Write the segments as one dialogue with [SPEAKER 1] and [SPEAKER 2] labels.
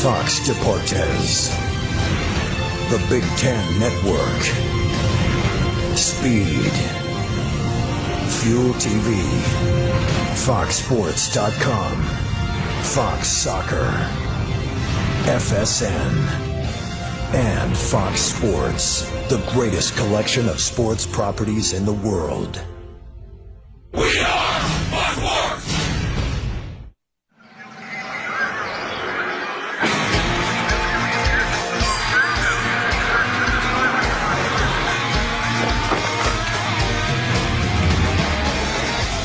[SPEAKER 1] Fox Deportes, the Big Ten Network, Speed, Fuel TV, FoxSports.com, Fox Soccer, FSN, and Fox Sports, the greatest collection of sports properties in the world.
[SPEAKER 2] We are Fox Sports!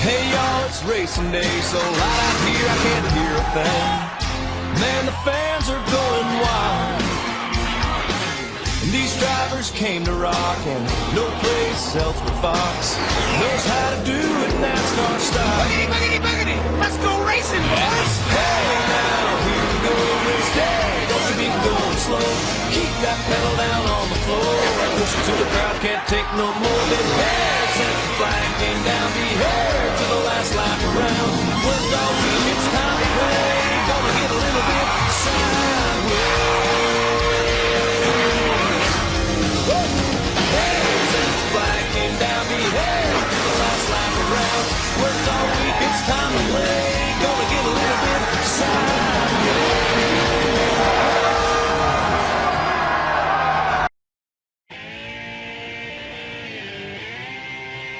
[SPEAKER 3] Hey y'all, it's racing day, so loud out here I can't hear a thing. Man, the fans are going wild. And these drivers came to rock, and no place else but Fox knows how to do it NASCAR style.
[SPEAKER 2] Buggity, buggity, buggity! Let's go racing, boys!
[SPEAKER 3] Hey now, here we go, race day. Don't you be going slow. Keep that pedal down on the floor. Push it to the crowd, can't take no more than hair. Since the flag came down, be heard to the last lap around. Worked all week, it's time to play. Gonna get a little bit sideways. Hey, since the flag came down, be heard to the last lap around. Worked all week, it's time to play. Gonna get a little bit sideways.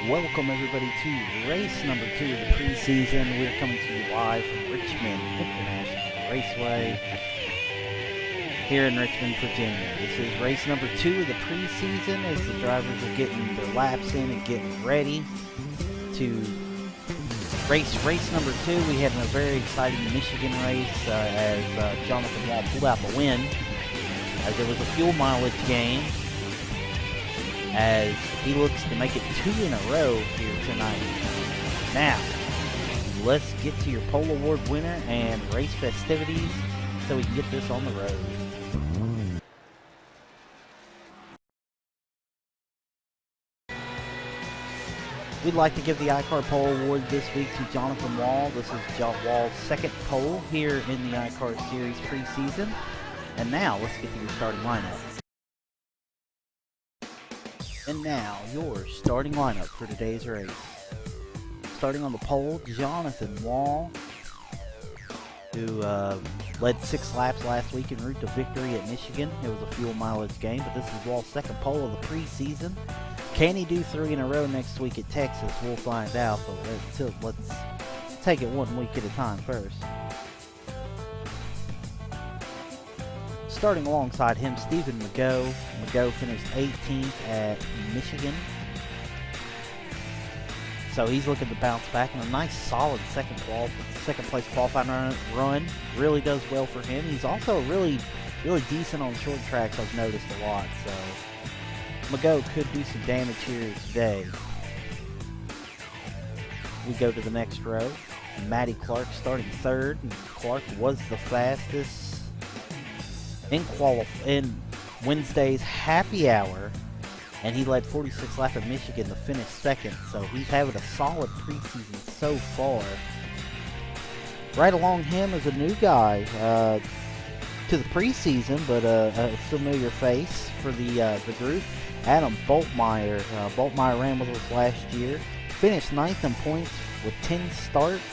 [SPEAKER 4] Welcome everybody to race number 2 of the preseason. We're coming to you live from Richmond International Raceway here in Richmond, Virginia. This is race number 2 of the preseason as the drivers are getting their laps in and getting ready to race number 2. We had a very exciting Michigan race as Jonathan Wall pulled out the win, as there was a fuel mileage gain, as he looks to make it 2 in a row here tonight. Now, let's get to your pole award winner and race festivities so we can get this on the road. We'd like to give the iCAR pole award this week to Jonathan Wall. This is Wall's second pole here in the iCAR Series preseason. And now, let's get to your starting lineup. And now, your starting lineup for today's race. Starting on the pole, Jonathan Wall, who led 6 laps last week en route to victory at Michigan. It was a fuel mileage gain, but this is Wall's second pole of the preseason. Can he do 3 in a row next week at Texas? We'll find out, but let's take it 1 week at a time first. Starting alongside him, Stephen Mago. Mago finished 18th at Michigan. So he's looking to bounce back in a nice solid second place qualifying run. Really does well for him. He's also really decent on short tracks, I've noticed a lot. So Mago could do some damage here today. We go to the next row. Matty Clark starting 3rd. Clark was the fastest in Wednesday's happy hour, and he led 46 laps at Michigan to finish 2nd, so he's having a solid preseason so far. Right along him is a new guy to the preseason, but a familiar face for the group, Adam Boltmeyer. Boltmeyer ran with us last year, finished 9th in points with 10 starts.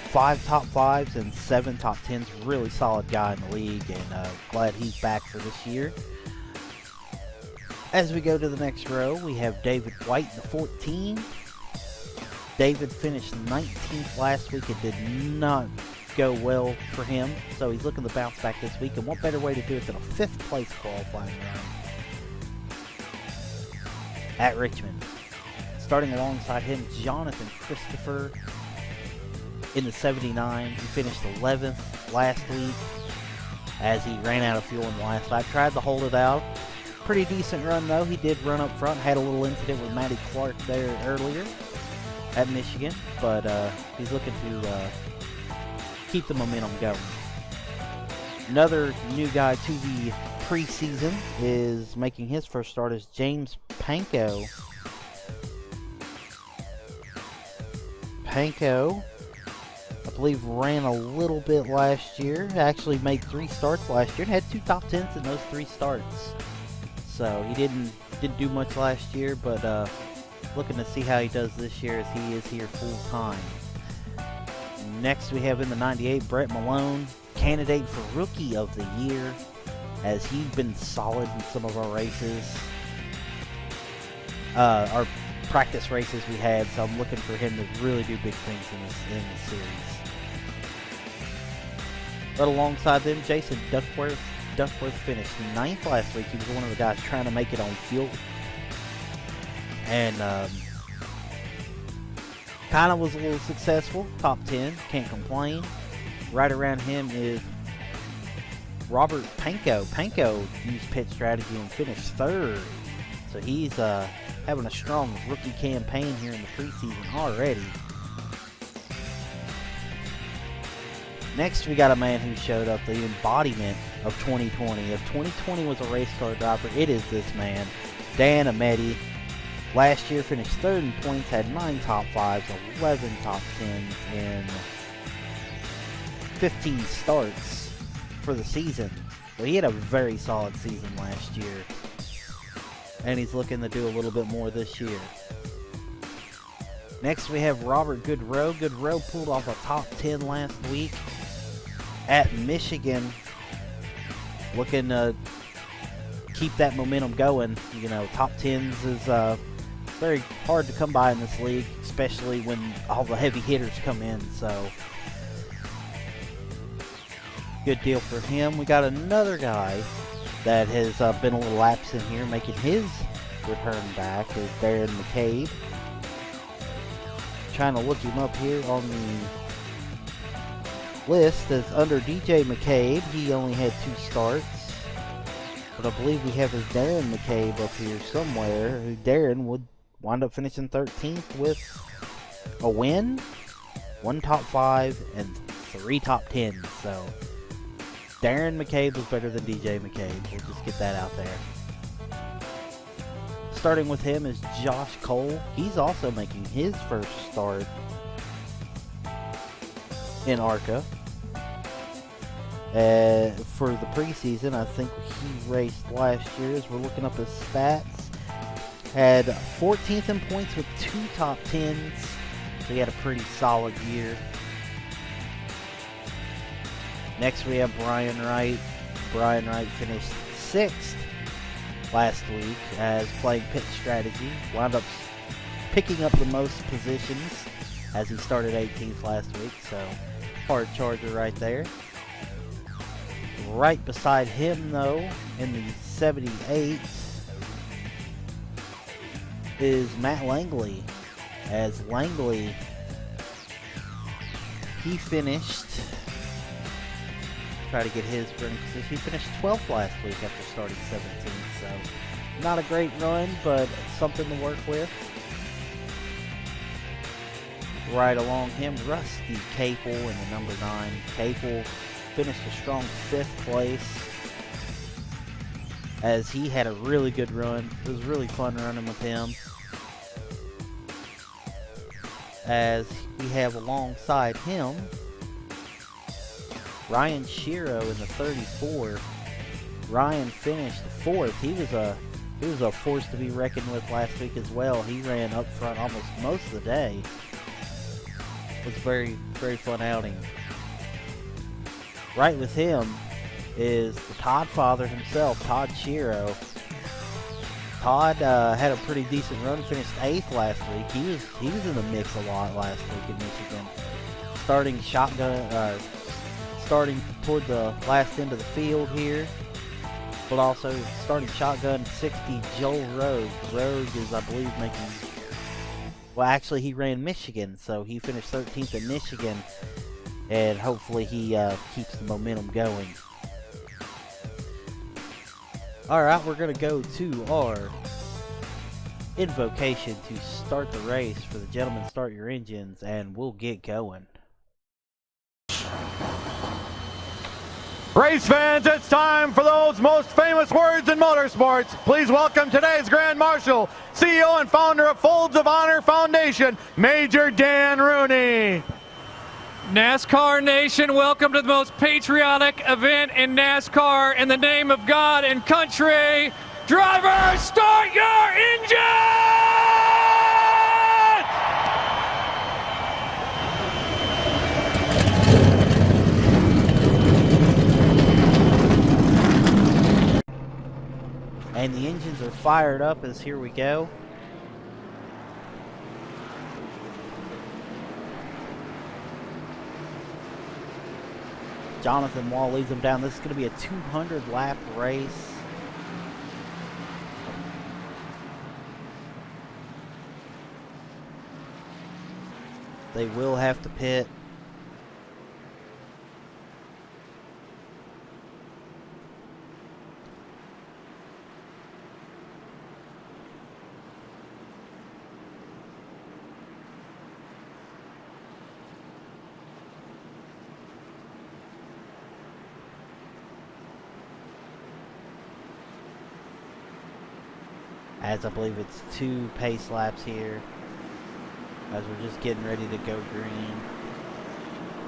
[SPEAKER 4] 5 top 5s and 7 top 10s. Really solid guy in the league, and glad he's back for this year. As we go to the next row, we have David White, the 14. David finished 19th last week. It did not go well for him, so he's looking to bounce back this week, and what better way to do it than a 5th place qualifying run at Richmond. Starting alongside him, Jonathan Christopher in the 79. He finished 11th last week as he ran out of fuel in the last lap. Tried to hold it out. Pretty decent run though. He did run up front. Had a little incident with Matty Clark there earlier at Michigan, but he's looking to keep the momentum going. Another new guy to the preseason is making his first start is James Panko. believe ran a little bit last year. Actually made 3 starts last year and had 2 top 10s in those 3 starts. So he didn't do much last year, but looking to see how he does this year as he is here full time. Next we have in the 98, Brett Malone, candidate for Rookie of the Year, as he's been solid in some of our races. Our practice races we had, so I'm looking for him to really do big things in this series. But alongside them, Jason Duckworth. Duckworth finished 9th last week. He was one of the guys trying to make it on fuel. And kind of was a little successful. Top 10, can't complain. Right around him is Robert Panko. Panko used pit strategy and finished 3rd. So he's having a strong rookie campaign here in the preseason already. Next, we got a man who showed up, the embodiment of 2020. If 2020 was a race car driver, it is this man, Dan Ameti. Last year finished 3rd in points, had 9 top 5s, 11 top 10s, and 15 starts for the season. So he had a very solid season last year. And he's looking to do a little bit more this year. Next we have Robert Goodrow. Goodrow pulled off a top 10 last week at Michigan. Looking to keep that momentum going. You know, top 10s is very hard to come by in this league, especially when all the heavy hitters come in. So, good deal for him. We got another guy that has been a little absent here, making his return back, is Darren McCabe. Trying to look him up here on the list as under DJ McCabe. He only had 2 starts, but I believe we have his Darren McCabe up here somewhere, who Darren would wind up finishing 13th with a win, 1 top 5, and 3 top 10s. So Darren McCabe was better than DJ McCabe. We'll just get that out there. Starting with him is Josh Cole. He's also making his first start in ARCA. For the preseason, I think he raced last year as we're looking up his stats. Had 14th in points with 2 top 10s. So he had a pretty solid year. Next we have Brian Wright. Brian Wright finished 6th last week as playing pit strategy. Wound up picking up the most positions as he started 18th last week. So hard charger right there. Right beside him though, in the 78, is Matt Langley. As Langley, he finished, try to get his running position, he finished 12th last week after starting 17th, so not a great run, but something to work with. Right along him, Rusty Capel in the number 9. Capel finished a strong 5th place as he had a really good run. It was really fun running with him. As we have alongside him Ryan Shiro in the 34. Ryan finished 4th. He was a force to be reckoned with last week as well. He ran up front almost most of the day. It was a very, very fun outing. Right with him is the Todd father himself, Todd Shiro. Todd had a pretty decent run, finished 8th last week. He was in the mix a lot last week in Michigan. Starting shotgun, starting toward the last end of the field here, but also starting shotgun 60, Joel Rogue. Rogue is, I believe, making, well, actually he ran Michigan, so he finished 13th in Michigan, and hopefully he keeps the momentum going. Alright, we're going to go to our invocation to start the race for the Gentlemen Start Your Engines, and we'll get going.
[SPEAKER 5] Race fans, it's time for those most famous words in motorsports. Please welcome today's Grand Marshal, CEO and founder of Folds of Honor Foundation, Major Dan Rooney.
[SPEAKER 6] NASCAR Nation, welcome to the most patriotic event in NASCAR. In the name of God and country, drivers, start your engine!
[SPEAKER 4] And the engines are fired up as here we go. Jonathan Wall leads them down. This is going to be a 200 lap race. They will have to pit. As I believe it's 2 pace laps here, as we're just getting ready to go green.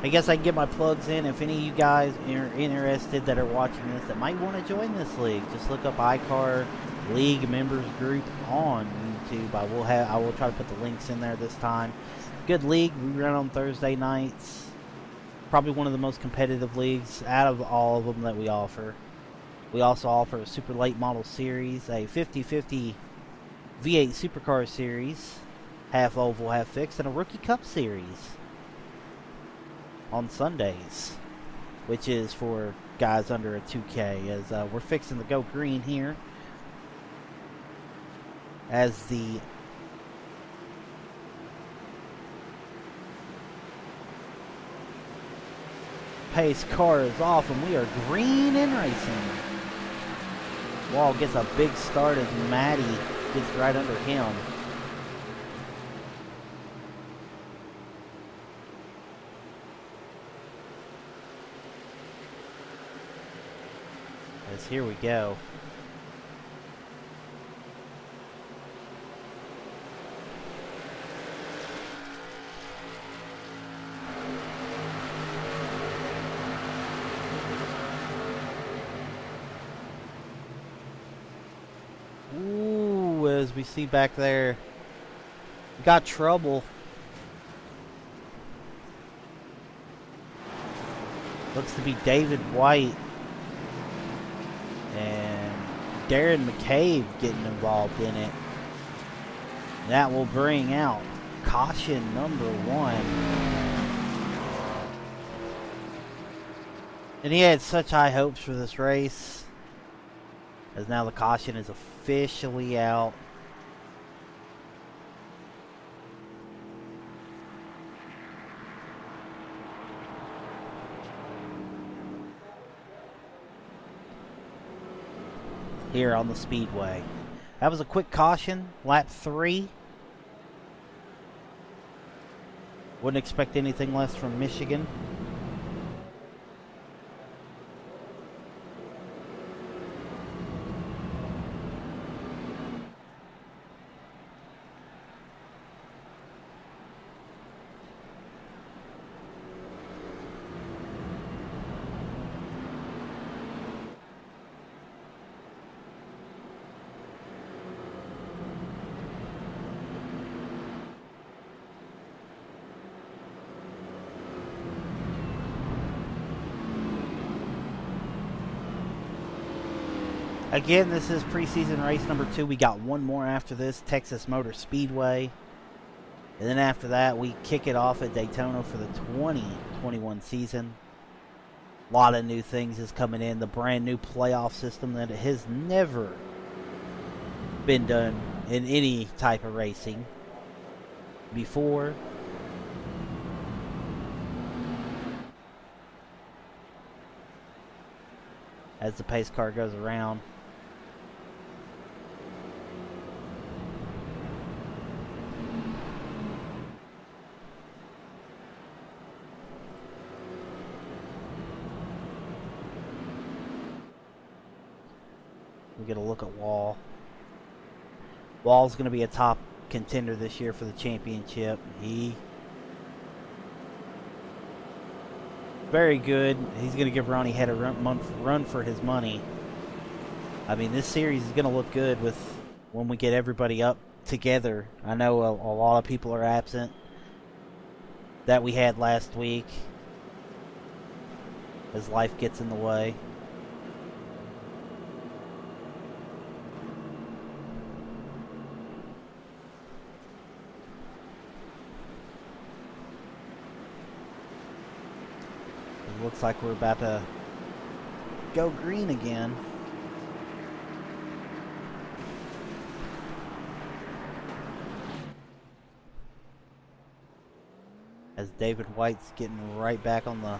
[SPEAKER 4] I guess I can get my plugs in. If any of you guys are interested that are watching this that might want to join this league, just look up iCAR League Members Group on YouTube. I will try to put the links in there this time. Good league. We run on Thursday nights. Probably one of the most competitive leagues out of all of them that we offer. We also offer a Super Late Model Series, a 50-50 V8 Supercar Series, half oval, half fixed, and a Rookie Cup Series on Sundays, which is for guys under a 2K, as we're fixing to go green here as the pace car is off, and we are green and racing. Wall gets a big start as Maddie gets right under him. As here we go. As we see back there, got trouble. Looks to be David White and Darren McCabe getting involved in it. That will bring out caution number 1. And he had such high hopes for this race, as now the caution is officially out. Here on the speedway. That was a quick caution, lap 3. Wouldn't expect anything less from Michigan. Again, this is preseason race number 2. We got one more after this, Texas Motor Speedway. And then after that, we kick it off at Daytona for the 2021 season. A lot of new things is coming in. The brand new playoff system that has never been done in any type of racing before. As the pace car goes around. We get a look at Wall. Wall's going to be a top contender this year for the championship. He very good. He's going to give Ronnie Head a run for his money. I mean, this series is going to look good when we get everybody up together. I know a lot of people are absent that we had last week as life gets in the way. It looks like we're about to go green again. As David White's getting right back on the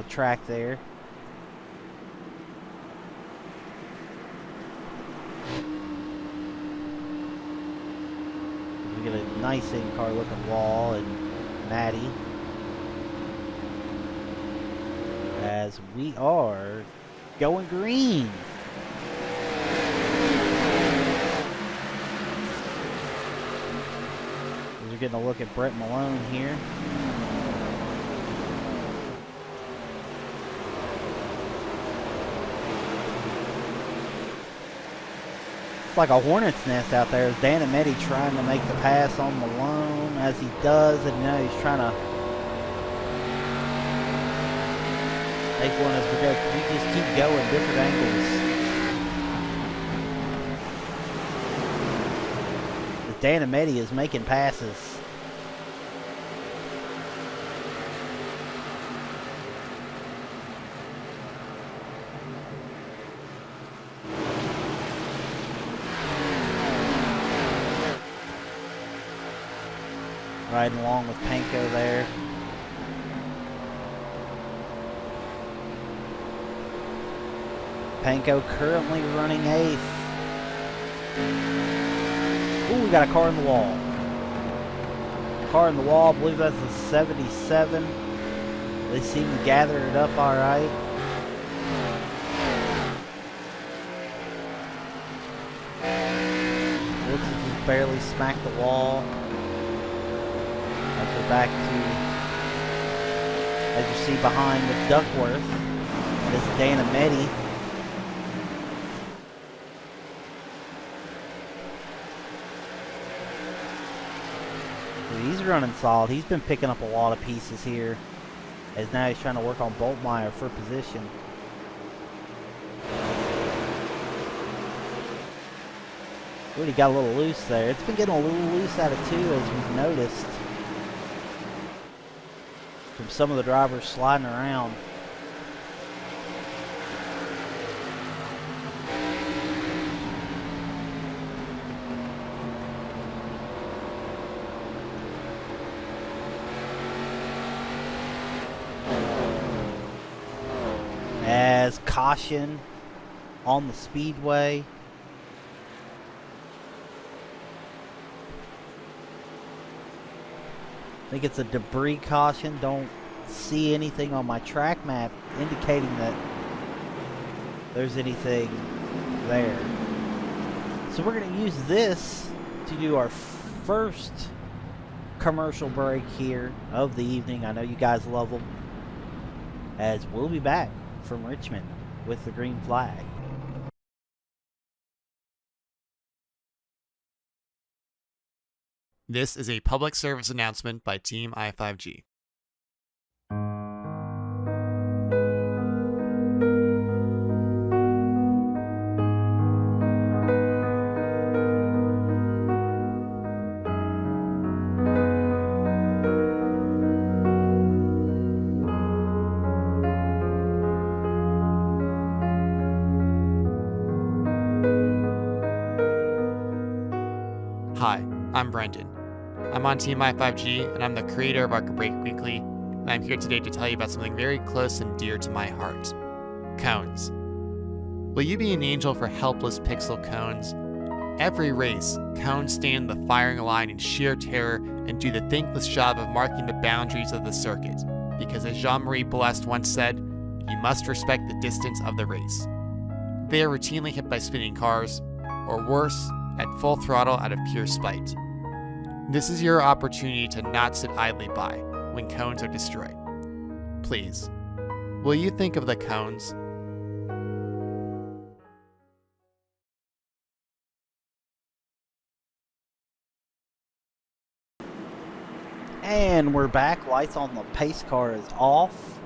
[SPEAKER 4] track there. We get a nice iCAR looking wall and Maddie. As we are going green. We're getting a look at Brett Malone here. It's like a hornet's nest out there. As Dan Ametti trying to make the pass on Malone as he does, and he's trying to make one as we go. We just keep going, different angles. Dan Ametti is making passes. Riding along with Panko there. Panko currently running 8th. Ooh, we got a car in the wall. Car in the wall, I believe that's a 77. They seem to gather it up all right. Looks like he's barely smacked the wall. As we're back to, as you see behind the Duckworth, this is Dan Ametti. He's running solid. He's been picking up a lot of pieces here, as now he's trying to work on Boltmeyer for position. Ooh, he got a little loose there. It's been getting a little loose out of 2, as we've noticed, from some of the drivers sliding around. As caution on the speedway. I think it's a debris caution. Don't see anything on my track map indicating that there's anything there. So we're going to use this to do our first commercial break here of the evening. I know you guys love them. As we'll be back from Richmond with the green flag.
[SPEAKER 7] This is a public service announcement by Team I5G. Hi, I'm Brendan. I'm on Team I5G, and I'm the creator of ARC Break Weekly, and I'm here today to tell you about something very close and dear to my heart. Cones. Will you be an angel for helpless pixel cones? Every race, cones stand the firing line in sheer terror and do the thankless job of marking the boundaries of the circuit, because as Jean-Marie Blest once said, you must respect the distance of the race. They are routinely hit by spinning cars, or worse, at full throttle out of pure spite. This is your opportunity to not sit idly by when cones are destroyed. please, will you think of the cones?
[SPEAKER 4] And we're back. Lights on the pace car is off.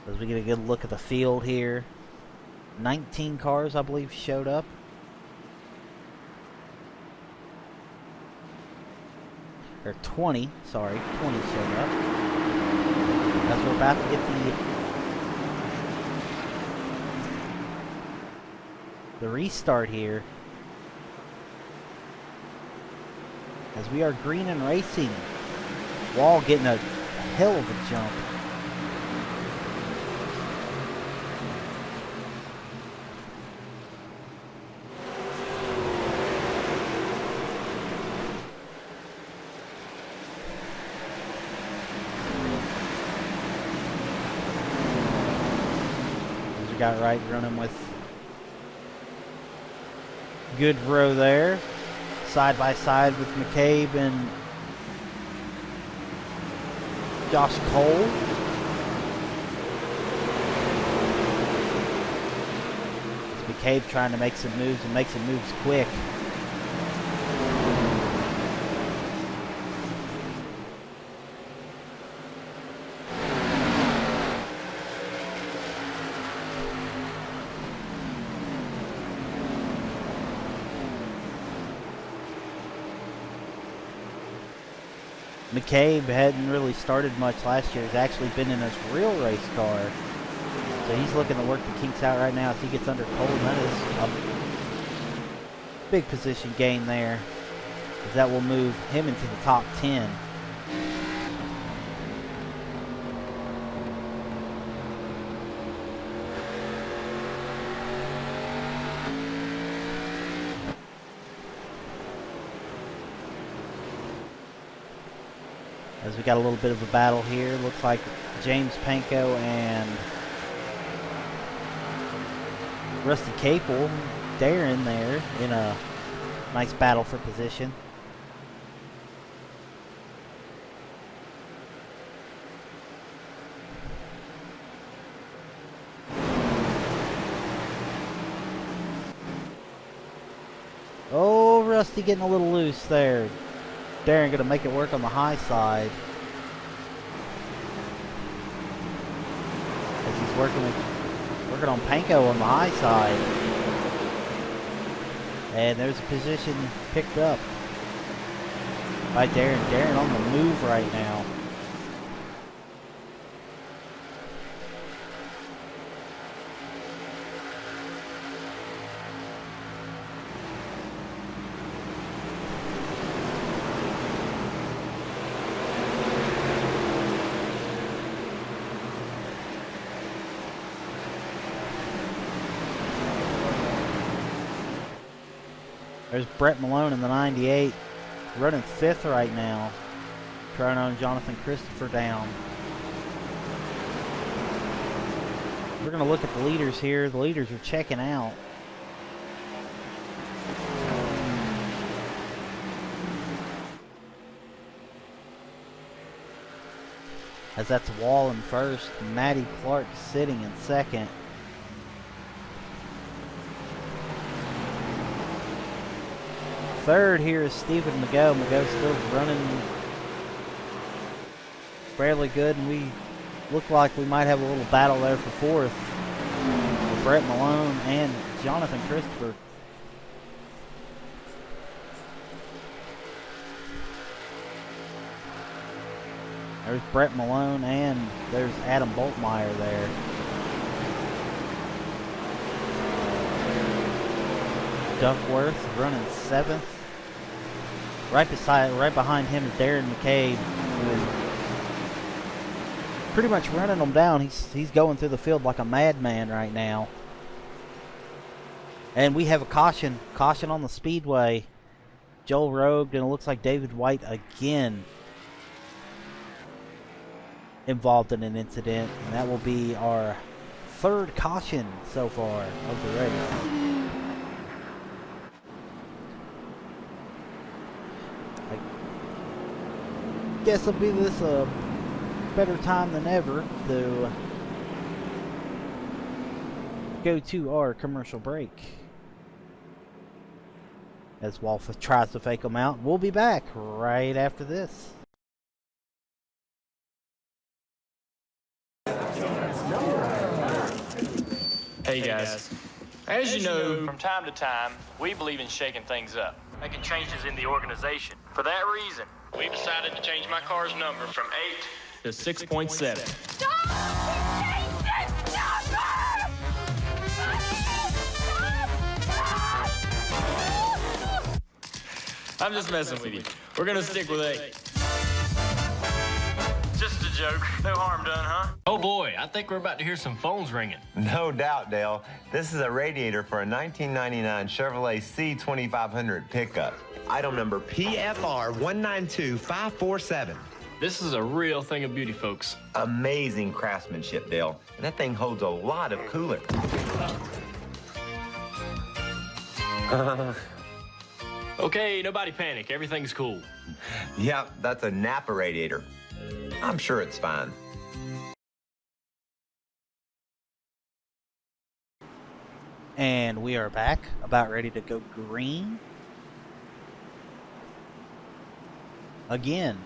[SPEAKER 4] As we get a good look at the field here. 19 cars, I believe, showed up. Or 20, sorry, 20 showed up. As we're about to get the restart here. As we are green and racing. Wall getting a hell of a jump. Got right running with good row there, side by side with McCabe and Josh Cole. It's McCabe trying to make some moves and make some moves quick. McCabe hadn't really started much last year. He's actually been in his real race car. So he's looking to work the kinks out right now as he gets under Cole. And that is a big position gain there, as that will move him into the top 10. As we got a little bit of a battle here. Looks like James Panko and Rusty Capel, Darren there in a nice battle for position. Oh, Rusty getting a little loose there. Darren going to make it work on the high side. As he's working on Panko on the high side. And there's a position picked up by Darren. Darren on the move right now. There's Brett Malone in the 98, running 5th right now, trying on Jonathan Christopher down. We're going to look at the leaders here. The leaders are checking out. As that's Wall in first, Matty Clark sitting in second. Third here is Stephen McGough. McGough still running fairly good, and we look like we might have a little battle there for fourth with Brett Malone and Jonathan Christopher. There's Brett Malone and there's Adam Boltmeyer there. Duckworth running 7th. Right behind him is Darren McCabe, who is pretty much running them down. He's going through the field like a madman right now. And we have a caution on the speedway. Joel Rogue, and it looks like David White again involved in an incident, and that will be our 3rd caution so far of the race. guess it'll be this a better time than ever to go to our commercial break. As Wolf tries to fake them out. We'll be back right after this.
[SPEAKER 8] Hey guys. As you know, from time to time, we believe in shaking things up, making changes in the organization. For that reason, we decided to change my car's number from 8 to 6.7. I'm just messing with you. We're gonna stick with 8. Just a joke. No harm done, huh? Oh boy, I think we're about to hear some phones ringing.
[SPEAKER 9] No doubt, Dale. This is a radiator for a 1999 Chevrolet C2500 pickup. Item number PFR 192547.
[SPEAKER 8] This is a real thing of beauty, folks.
[SPEAKER 9] Amazing craftsmanship, Dale. And that thing holds a lot of coolant.
[SPEAKER 8] Okay, nobody panic. Everything's cool.
[SPEAKER 9] Yep, that's a Napa radiator. I'm sure it's fine.
[SPEAKER 4] And we are back, about ready to go green. Again.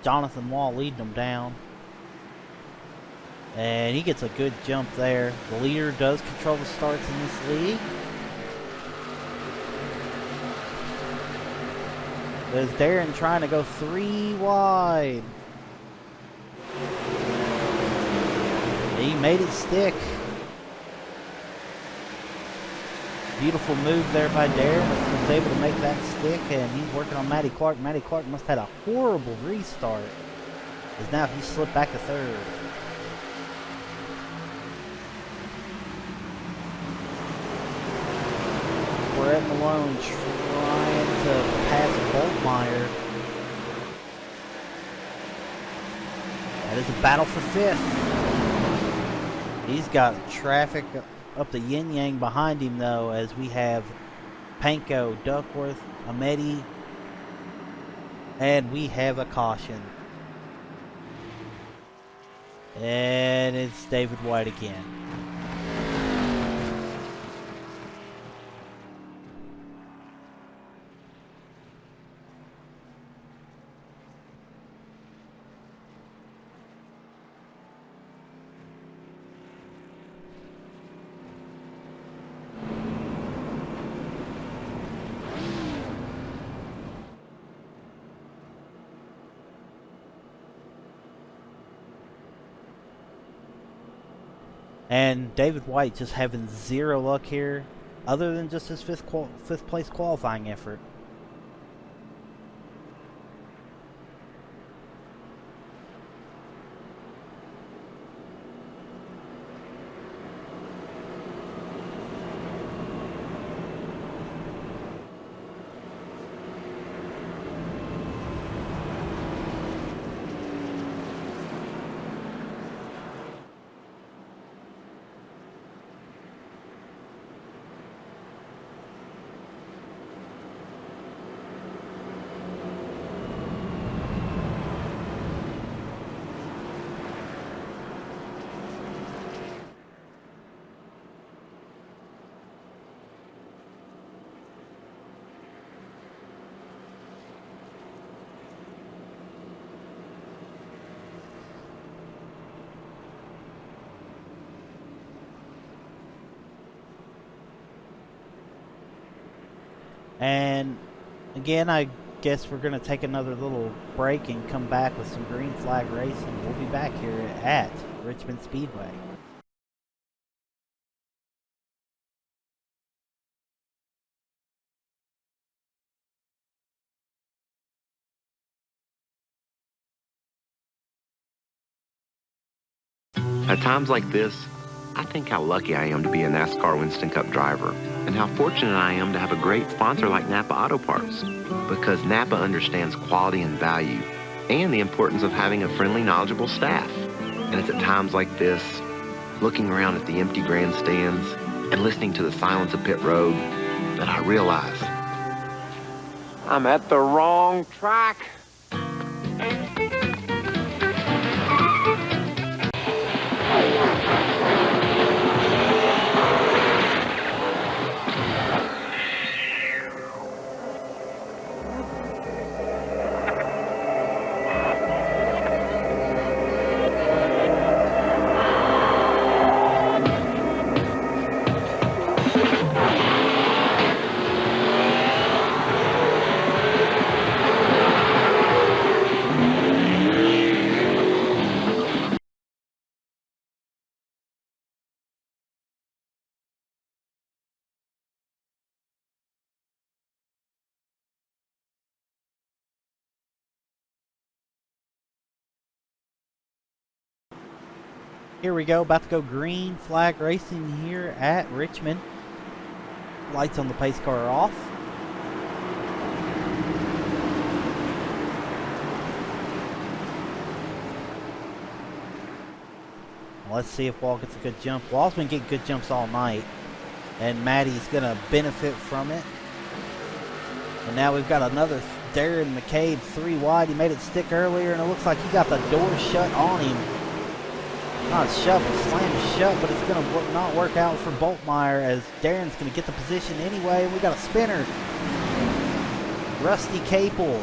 [SPEAKER 4] Jonathan Wall leading them down. And he gets a good jump there. The leader does control the starts in this league. There's Darren trying to go 3 wide. He made it stick. Beautiful move there by Darren. He was able to make that stick, and he's working on Matty Clark. Matty Clark must have had a horrible restart, as now he slipped back to third. Brett Malone trying to pass Boltmeyer. That is a battle for 5th. He's got traffic up the yin yang behind him though, as we have Panko, Duckworth, Ameti, and we have a caution. And it's David White again. And David White just having zero luck here, other than just his fifth place qualifying effort. And again, I guess we're going to take another little break and come back with some green flag racing. We'll be back here at Richmond Speedway.
[SPEAKER 10] At times like this, I think how lucky I am to be a NASCAR Winston Cup driver, and how fortunate I am to have a great sponsor like Napa Auto Parts, because Napa understands quality and value, and the importance of having a friendly, knowledgeable staff. And it's at times like this looking around at the empty grandstands and listening to the silence of pit road, that I realize I'm at the wrong track.
[SPEAKER 4] Here we go, about to go green flag racing here at Richmond. Lights on the pace car are off. Let's see if Wall gets a good jump. Wall's been getting good jumps all night, and Maddie's going to benefit from it. And now we've got another Darren McCabe 3 wide. He made it stick earlier, and it looks like he got the door shut on him. Not shut, but slammed shut, but it's going to not work out for Boltmeyer as Darren's going to get the position anyway. We got a spinner. Rusty Capel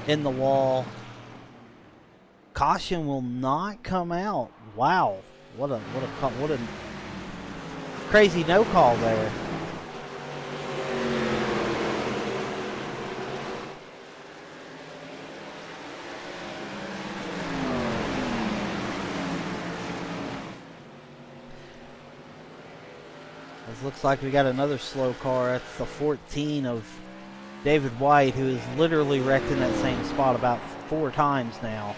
[SPEAKER 4] in the wall. Caution will not come out. Wow, what a crazy no call there. Looks like we got another slow car. That's the 14 of David White, who is literally wrecked in that same spot about 4 times now.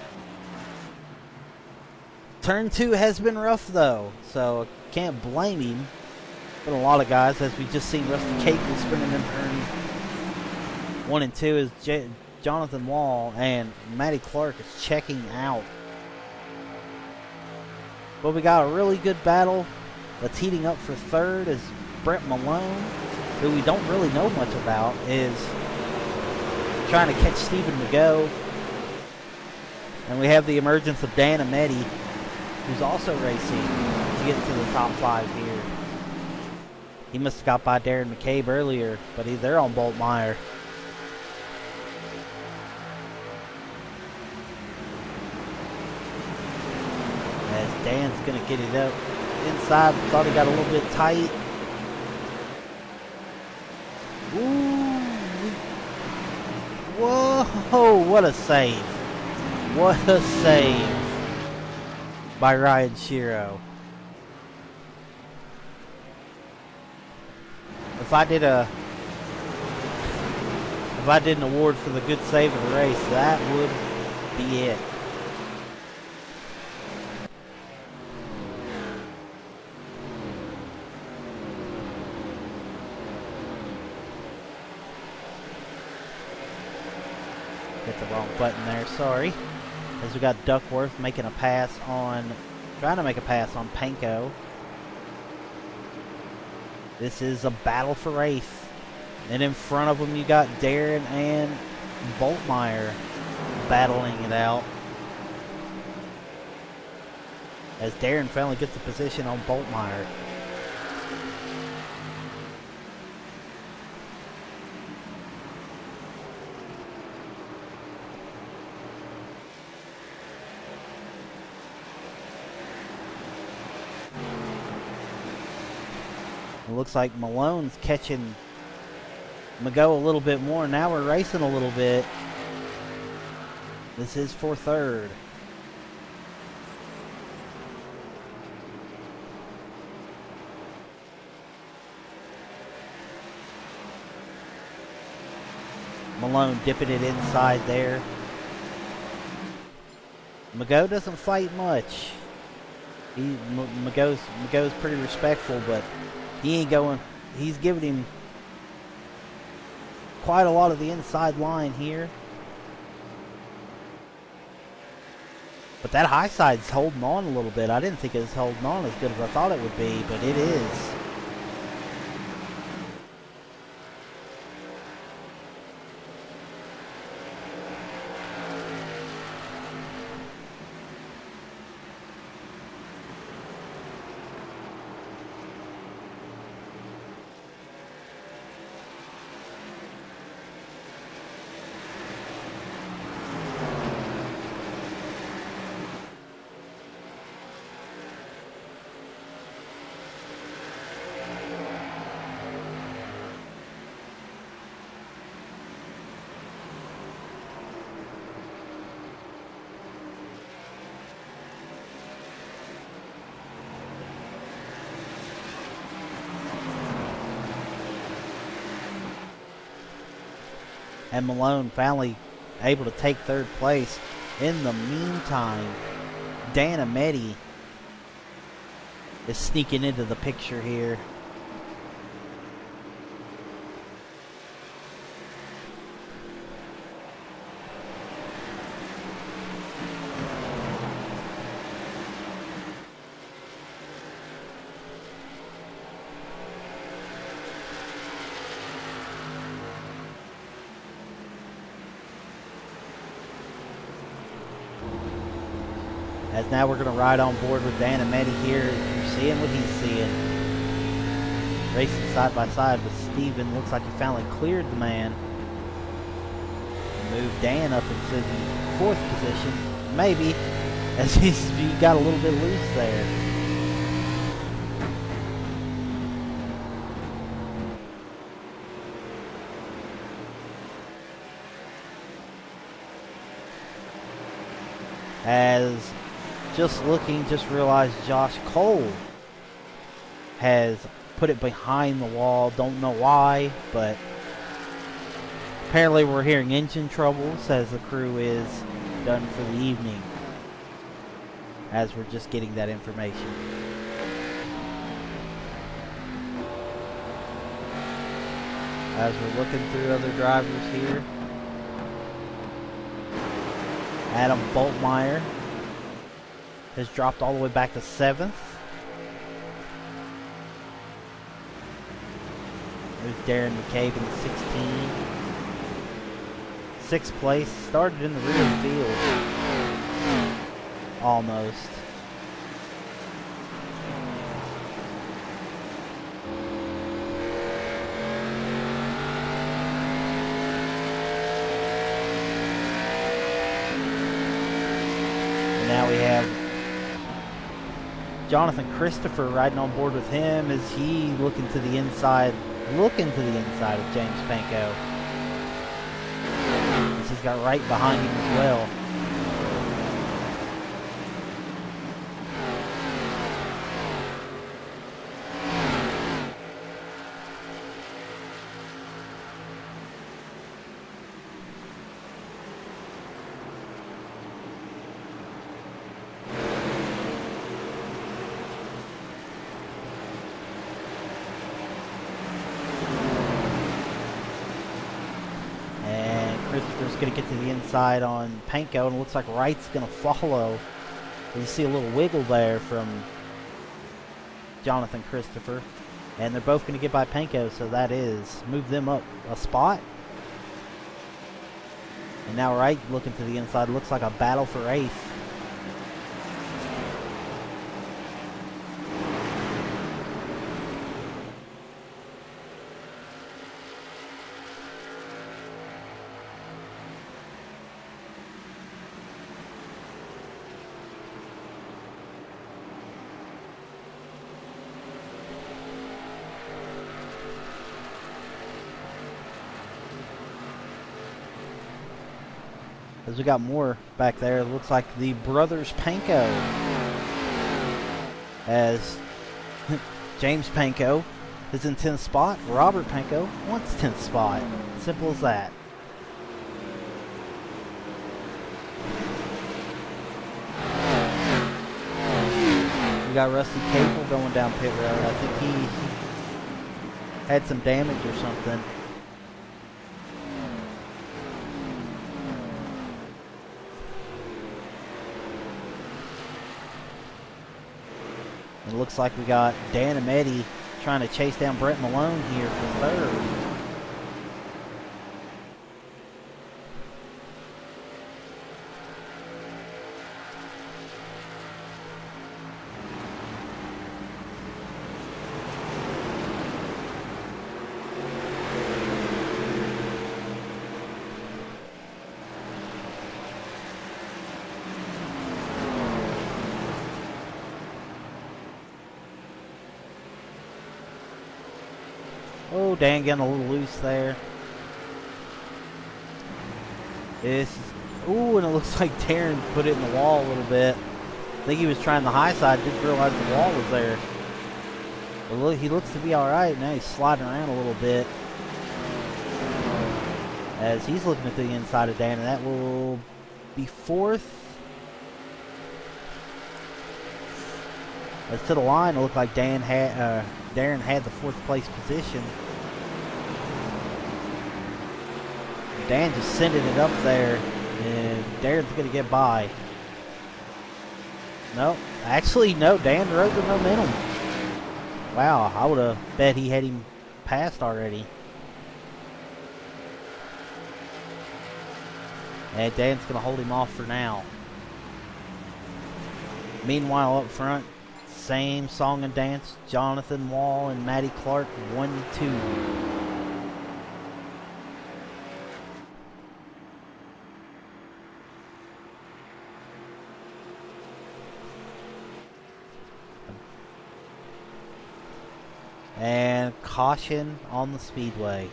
[SPEAKER 4] Turn 2 has been rough though, so can't blame him. But a lot of guys, as we just seen Rusty Capel spinning in turn 1 and 2 is Jonathan Wall, and Matty Clark is checking out. But we got a really good battle. That's heating up for third is Brett Malone, who we don't really know much about, is trying to catch Stephen McGough. And we have the emergence of Dan Ameti, who's also racing to get to the top 5 here. He must have got by Darren McCabe earlier, but they're on Boltmeyer. As Dan's going to get it up inside, thought he got a little bit tight. Ooh. Whoa, what a save. What a save by Ryan Shiro. If I did an award for the good save of the race, that would be it. Hit the wrong button there, sorry. As we got Duckworth making a pass on, trying to make a pass on Panko. This is a battle for Wraith. And in front of them you got Darren and Boltmeyer battling it out. As Darren finally gets the position on Boltmeyer. It looks like Malone's catching McGough a little bit more. Now we're racing a little bit. This is for third. Malone dipping it inside there. McGough doesn't fight much. McGough's pretty respectful, but he ain't going. He's giving him quite a lot of the inside line here. But that high side's holding on a little bit. I didn't think it was holding on as good as I thought it would be, but it is. And Malone finally able to take third place. In the meantime, Dan Ameti is sneaking into the picture here. As now we're going to ride on board with Dan Ameti here. You're seeing what he's seeing. Racing side by side with Steven. Looks like he finally cleared the man. Moved Dan up into the 4th position. Maybe. As he got a little bit loose there. As just realized Josh Cole has put it behind the wall. Don't know why, but apparently we're hearing engine trouble, says the crew is done for the evening. As we're just getting that information. As we're looking through other drivers here. Adam Boltmeyer has dropped all the way back to 7th. There's Darren McCabe in 16. 6th place. Started in the rear of the field. Almost. And now we have Jonathan Christopher riding on board with him as he looking to the inside of James Panko. As he's got right behind him as well. Christopher's going to get to the inside on Panko, and it looks like Wright's going to follow. You see a little wiggle there from Jonathan Christopher, and they're both going to get by Panko, so that is move them up a spot. And now Wright looking to the inside. Looks like a battle for 8th. As we got more back there, it looks like the brothers Panko. As James Panko is in 10th spot, Robert Panko wants 10th spot. Simple as that. We got Rusty Cable going down pit road. I think he had some damage or something. It looks like we got Dan and Eddie trying to chase down Brett Malone here for third. Oh, Dan getting a little loose there. Ooh, and it looks like Darren put it in the wall a little bit. I think he was trying the high side, didn't realize the wall was there. But look, he looks to be alright. Now he's sliding around a little bit as he's looking at the inside of Dan, and that will be fourth. As to the line, it looked like Darren had the fourth place position. Dan just sending it up there, and Darren's going to get by. No, actually, no, Dan rode the momentum. Wow, I would have bet he had him passed already. And Dan's going to hold him off for now. Meanwhile, up front, same song and dance, Jonathan Wall and Matty Clark, 1-2. And caution on the speedway.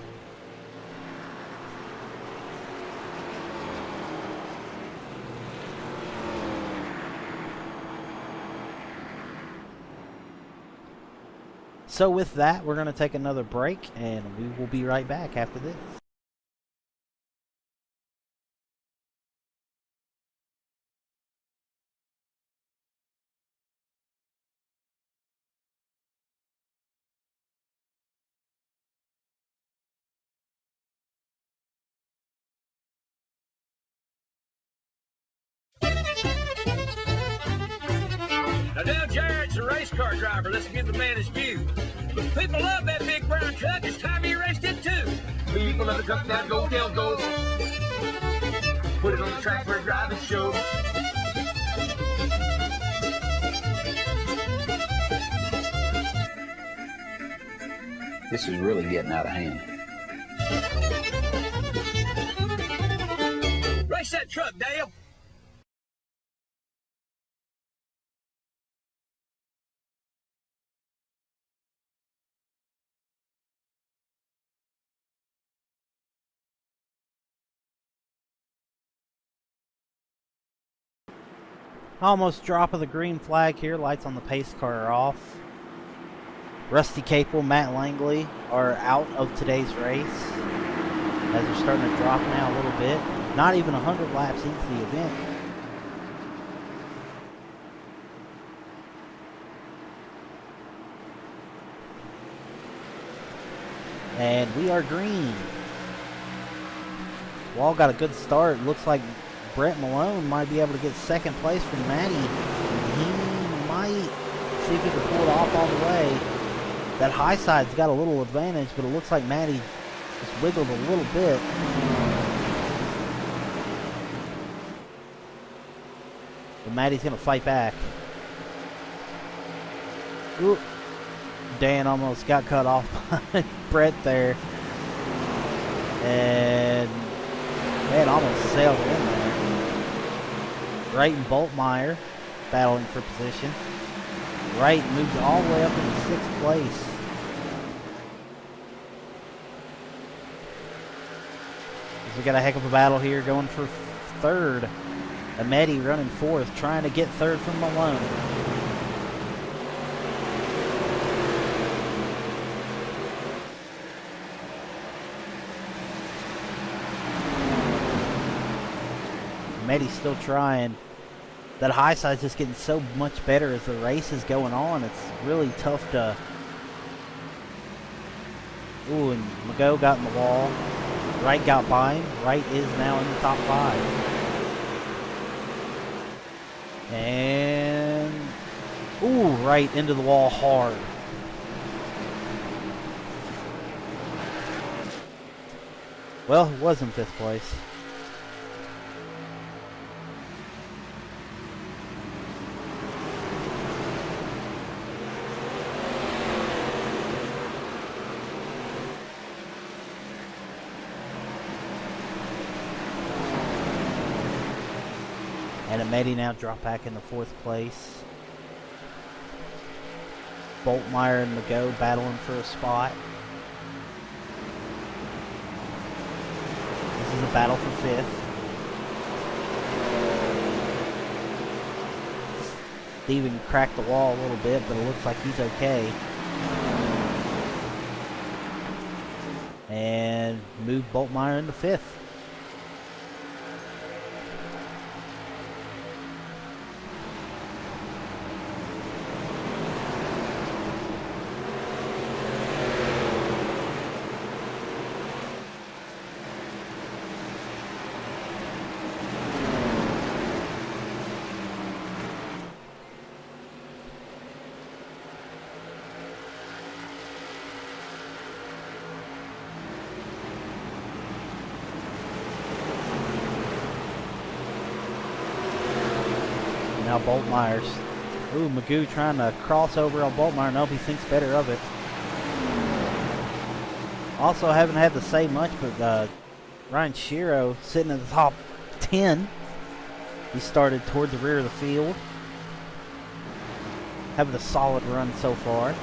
[SPEAKER 4] So with that, we're going to take another break, and we will be right back after this.
[SPEAKER 8] Now, Dale Jarrett's a race car driver. Let's give the man his due. But people love that big brown truck. It's time he raced it too. People love the truck. Now go, Dale, go. Put it on the track for a driving show.
[SPEAKER 11] This is really getting out of hand.
[SPEAKER 8] Race that truck, Dale.
[SPEAKER 4] Almost drop of the green flag here. Lights on the pace car are off. Rusty Capel, Matt Langley are out of today's race as they're starting to drop now a little bit. Not even 100 laps into the event. And we are green. Wall got a good start. Looks like Brett Malone might be able to get second place from Matty. He might see if he can pull it off all the way. That high side's got a little advantage, but it looks like Matty just wiggled a little bit. But Matty's going to fight back. Ooh. Dan almost got cut off by Brett there. And man almost sailed in there. Wright and Boltmeyer battling for position. Wright moved all the way up into 6th place. So we got a heck of a battle here going for 3rd. Ameti running 4th, trying to get 3rd from Malone. Ameti's still trying. That high side's just getting so much better as the race is going on. It's really tough to... Ooh, and Mago got in the wall. Wright got by him. Wright is now in the top 5. And Ooh, right into the wall hard. Well, it was in 5th place. And Amedi now drop back into 4th place. Boltmeyer and Mago battling for a spot. This is a battle for 5th. Steven cracked the wall a little bit, but it looks like he's okay. And moved Boltmeyer into 5th. Now Boltmeyer's. Ooh, Magoo trying to cross over on Boltmeyer. Nope, he thinks better of it. Also haven't had to say much, but Ryan Shiro sitting in the top 10. He started toward the rear of the field. Having a solid run so far.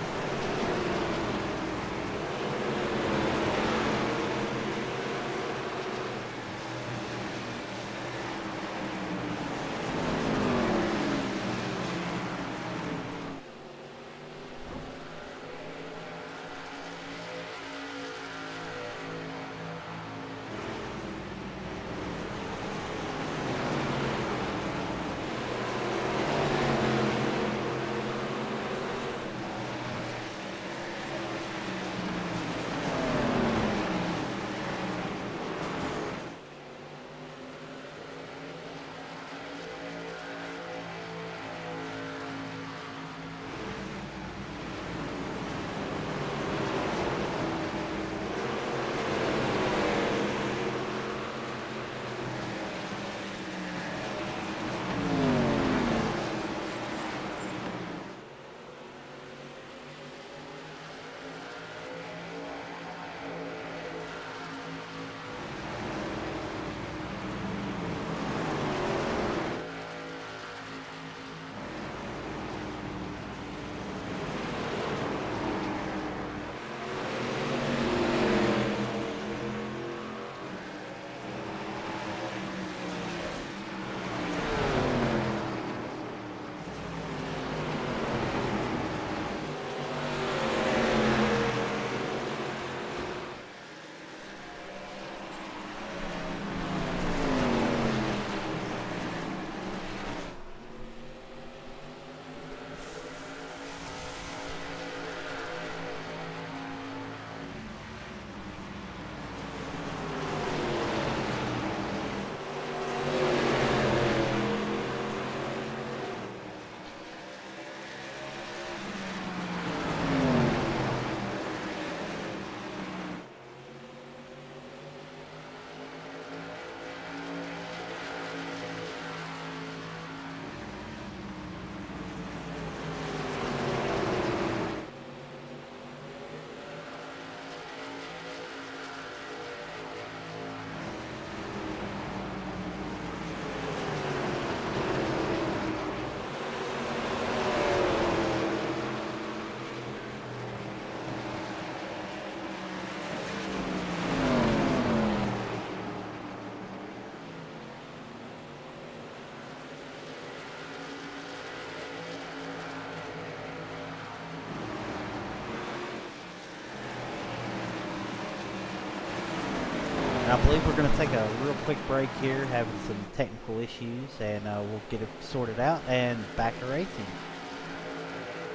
[SPEAKER 4] And I believe we're going to take a real quick break here, having some technical issues, and we'll get it sorted out and back to racing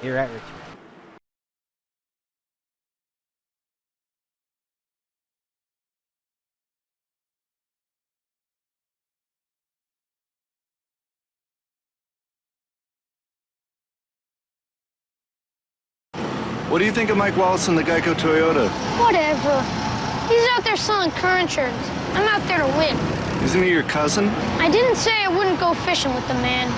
[SPEAKER 4] here at Richmond.
[SPEAKER 12] What do you think of Mike Wallace and the Geico Toyota?
[SPEAKER 13] Whatever. He's out there selling car insurance. I'm out there to win.
[SPEAKER 12] Isn't he your cousin?
[SPEAKER 13] I didn't say I wouldn't go fishing with the man.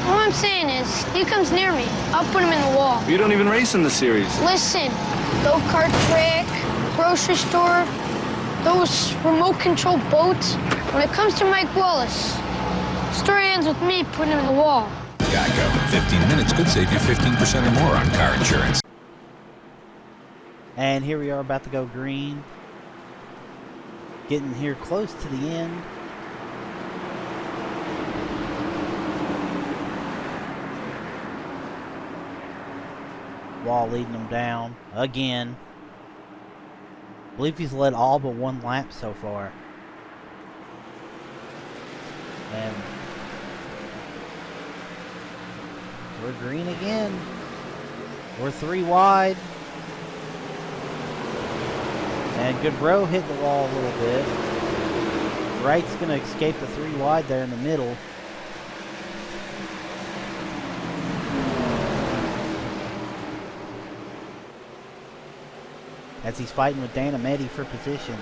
[SPEAKER 13] All I'm saying is, if he comes near me, I'll put him in the wall.
[SPEAKER 12] You don't even race in the series.
[SPEAKER 13] Listen, go-kart track, grocery store, those remote-control boats. When it comes to Mike Wallace, the story ends with me putting him in the wall.
[SPEAKER 14] Geico. 15 minutes could save you 15% or more on car insurance.
[SPEAKER 4] And here we are about to go green. Getting here close to the end. Wall leading them down again. I believe he's led all but one lap so far. And we're green again. We're 3 wide. And Goodrow hit the wall a little bit. Wright's going to escape the 3 wide there in the middle. As he's fighting with Dan Ameti for position.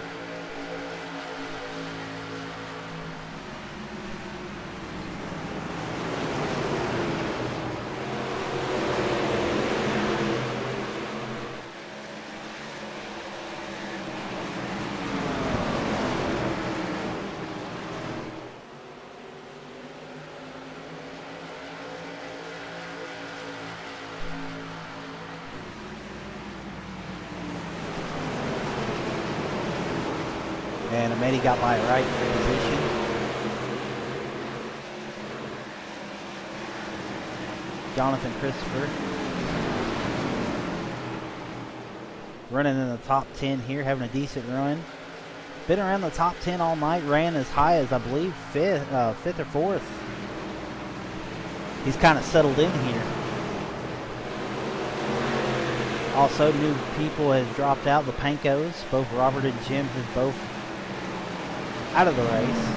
[SPEAKER 4] And Ameti got by Wright for position. Jonathan Christopher running in the top 10 here, having a decent run. Been around the top 10 all night, ran as high as I believe fifth or 4th. He's kind of settled in here. Also, new people has dropped out. The Pankos, both Robert and Jim, have both out of the race.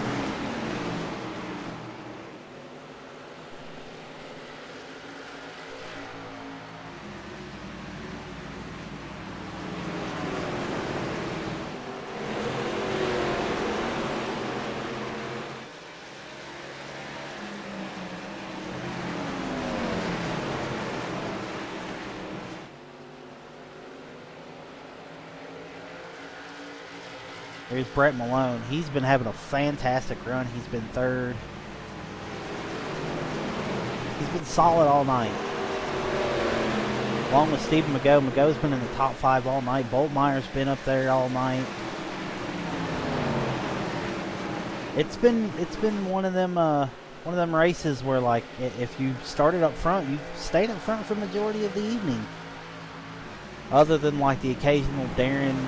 [SPEAKER 4] Here's Brett Malone. He's been having a fantastic run. He's been 3rd. He's been solid all night. Along with Stephen McGough. McGough's been in the top 5 all night. Boltmeyer's been up there all night. It's been one of them races where, like, if you started up front, you stayed up front for the majority of the evening. Other than like the occasional Darren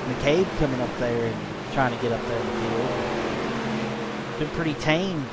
[SPEAKER 4] McCabe coming up there and trying to get up there in the field. Been pretty tame.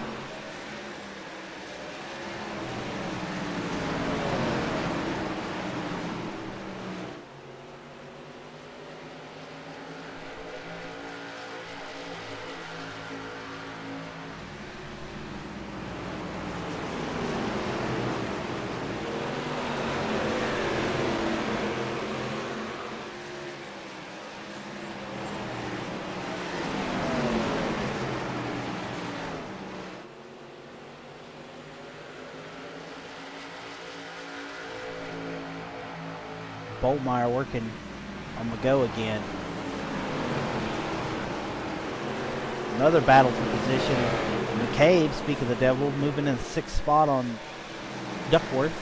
[SPEAKER 4] Boltmeyer working on McGough again. Another battle for position. McCabe, speak of the devil, moving in the 6th spot on Duckworth.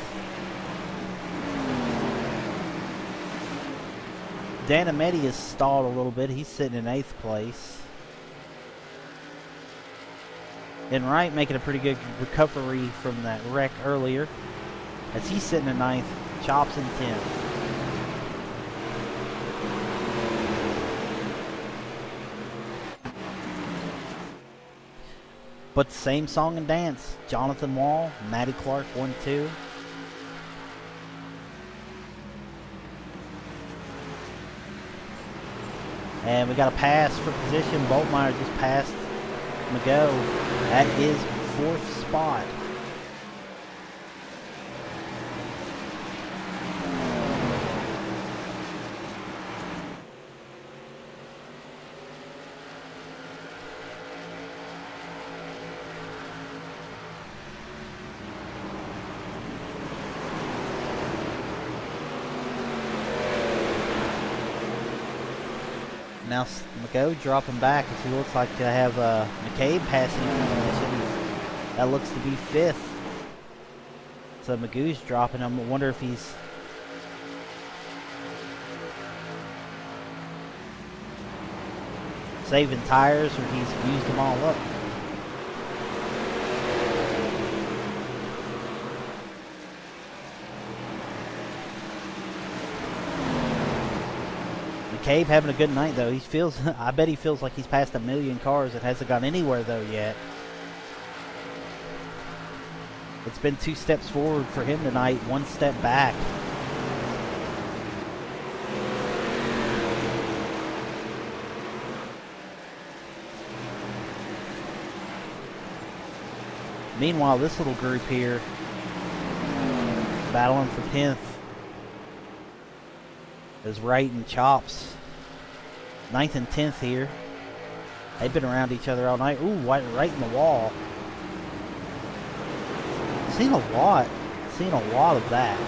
[SPEAKER 4] Dan Ameti has stalled a little bit. He's sitting in 8th place. And Wright making a pretty good recovery from that wreck earlier, as he's sitting in 9th. Chops in 10th. But the same song and dance. Jonathan Wall, Matty Clark, 1-2. And we got a pass for position. Boltmeyer just passed McGough at his 4th spot. Now Mago dropping back as he looks like to have McCabe passing position. That looks to be 5th. So Magoo's dropping him. I wonder if he's saving tires or he's used them all up. McCabe having a good night though. He feels, I bet he feels like he's passed 1 million cars. It hasn't gone anywhere though yet. It's been 2 steps forward for him tonight, 1 step back. Meanwhile, this little group here battling for 10th is Wright and Chops. 9th and 10th here. They've been around each other all night. Ooh, right in the wall. Seen a lot of that.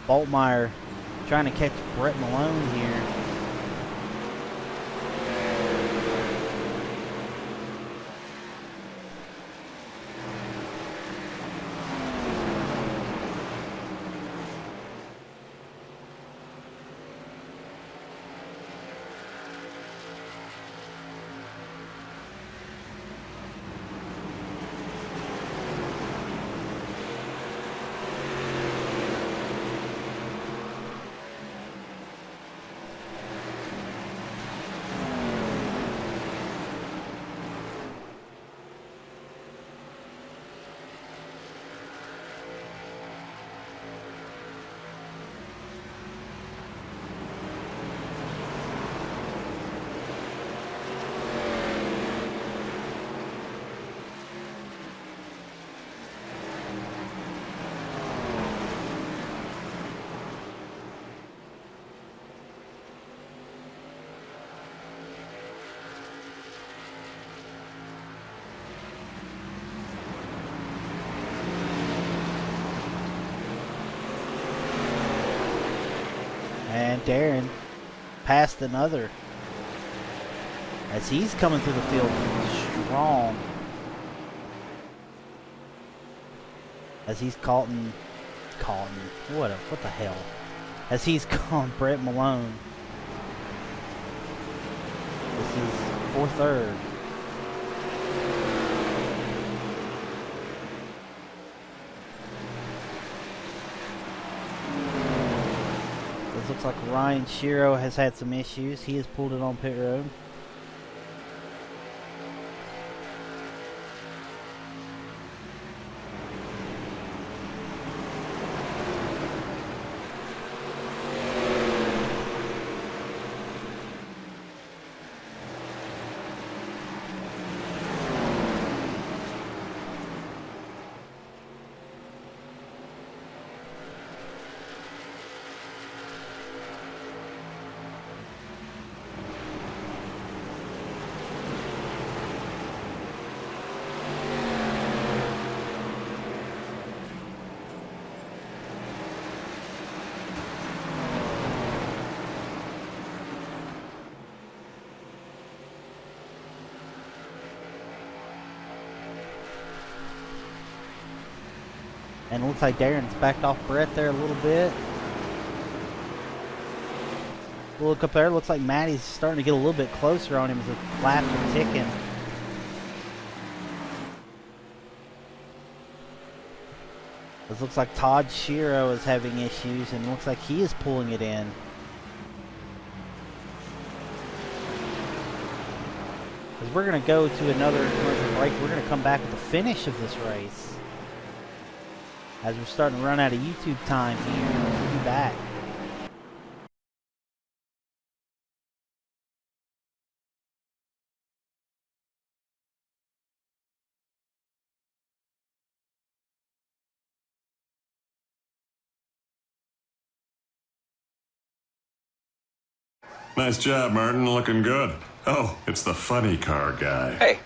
[SPEAKER 4] Boltmeyer trying to catch Brett Malone here. And Darren passed another as he's coming through the field strong. As he's caught what the hell? As he's caught Brett Malone. This is 4-3rd. Looks like Ryan Shiro has had some issues. He has pulled it on pit road. And it looks like Darren's backed off Brett there a little bit. Look up there, looks like Matty's starting to get a little bit closer on him as the laps are ticking. It looks like Todd Shiro is having issues and looks like he is pulling it in. Because we're going to go to another commercial break. We're going to come back with the finish of this race. As we're starting to run out of YouTube time here. We'll be back.
[SPEAKER 15] Nice job, Martin. Looking good. Oh, it's the funny car guy.
[SPEAKER 16] Hey,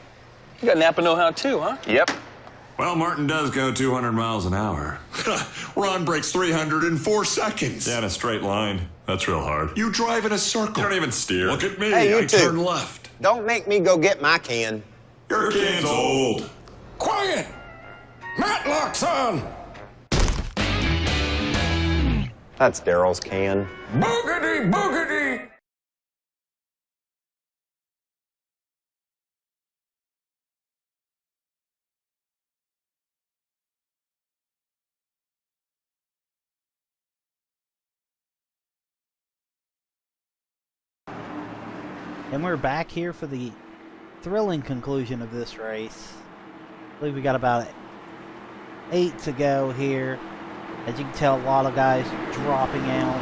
[SPEAKER 16] you got Napa know-how too, huh?
[SPEAKER 10] Yep.
[SPEAKER 15] Well, Martin does go 200 miles an hour.
[SPEAKER 2] Ron breaks 300 in 4 seconds.
[SPEAKER 15] Yeah, in a straight line. That's real hard.
[SPEAKER 2] You drive in a circle.
[SPEAKER 15] You don't even steer.
[SPEAKER 2] Look at me.
[SPEAKER 9] Hey, you
[SPEAKER 2] I
[SPEAKER 9] two.
[SPEAKER 2] turn left.
[SPEAKER 9] Don't make me go get my can.
[SPEAKER 15] Your can's old.
[SPEAKER 2] Quiet! Matlock's on!
[SPEAKER 9] That's Daryl's can.
[SPEAKER 2] Boogity, boogity!
[SPEAKER 4] And we're back here for the thrilling conclusion of this race. I believe we got about 8 to go here. As you can tell, a lot of guys dropping out.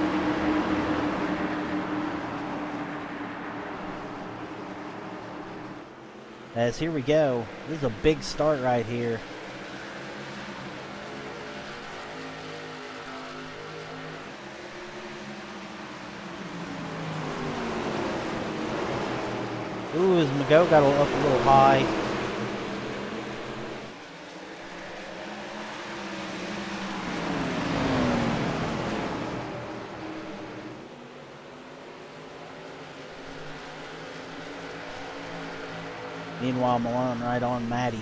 [SPEAKER 4] As here we go. This is a big start right here. Ooh, as McGo got up a little high. Meanwhile, Malone right on Maddie.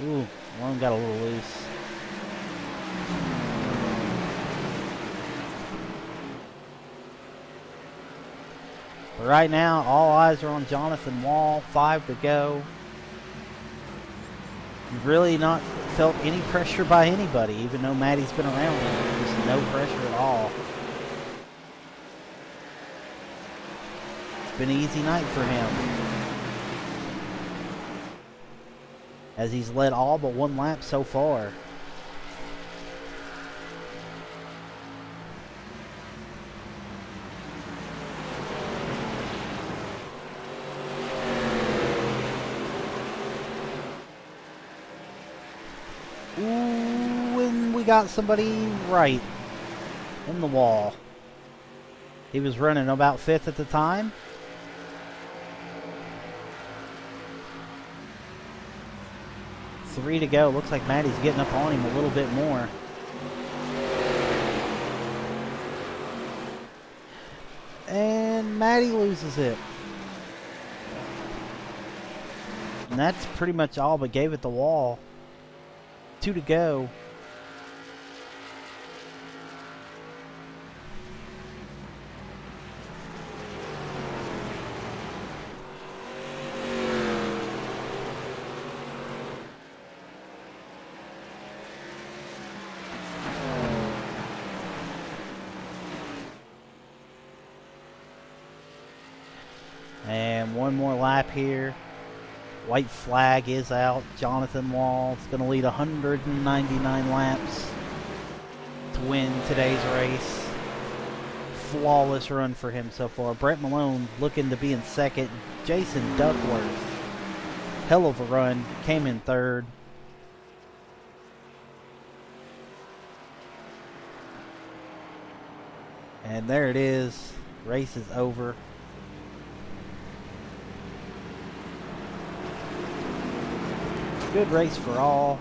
[SPEAKER 4] Ooh, Malone got a little loose. But right now, all eyes are on Jonathan Wall. 5 to go. Really not felt any pressure by anybody, even though Maddie's been around him. Just no pressure at all. It's been an easy night for him, as he's led all but one lap so far. Got somebody right in the wall. He was running about 5th at the time. Three to go. Looks like Maddie's getting up on him a little bit more. And Maddie loses it. And that's pretty much all but gave it the wall. 2 to go. And one more lap here. White flag is out. Jonathan Wall is going to lead 199 laps to win today's race. Flawless run for him so far. Brett Malone looking to be in second. Jason Duckworth, hell of a run, came in third. And there it is. Race is over. Good race for all.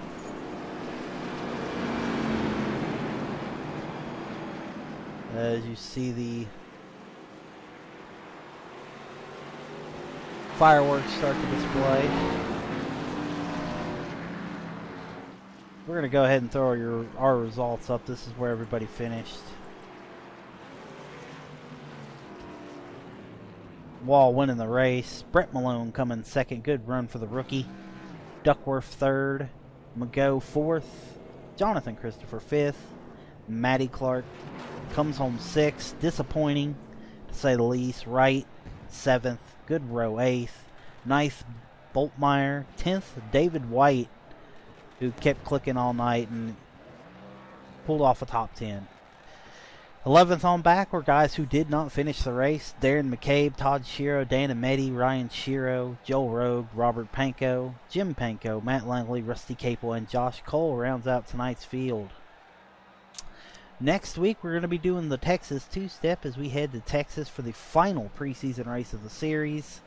[SPEAKER 4] As you see the fireworks start to display. We're going to go ahead and throw our results up. This is where everybody finished. Wall winning the race. Brett Malone coming second. Good run for the rookie. Duckworth third. McGo fourth. Jonathan Christopher fifth. Matty Clark comes home sixth. Disappointing, to say the least. Wright seventh. Goodrow eighth. Ninth, Boltmeyer. 10th, David White, who kept clicking all night and pulled off a top 10. 11th on back were guys who did not finish the race. Darren McCabe, Todd Shiro, Dan Ameti, Ryan Shiro, Joel Rogue, Robert Pankow, Jim Pankow, Matt Langley, Rusty Capel, and Josh Cole rounds out tonight's field. Next week, we're going to be doing the Texas two-step as we head to Texas for the final preseason race of the series.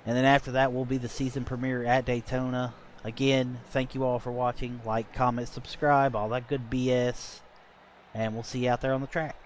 [SPEAKER 4] And then after that will be the season premiere at Daytona. Again, thank you all for watching. Like, comment, subscribe, all that good BS. And we'll see you out there on the track.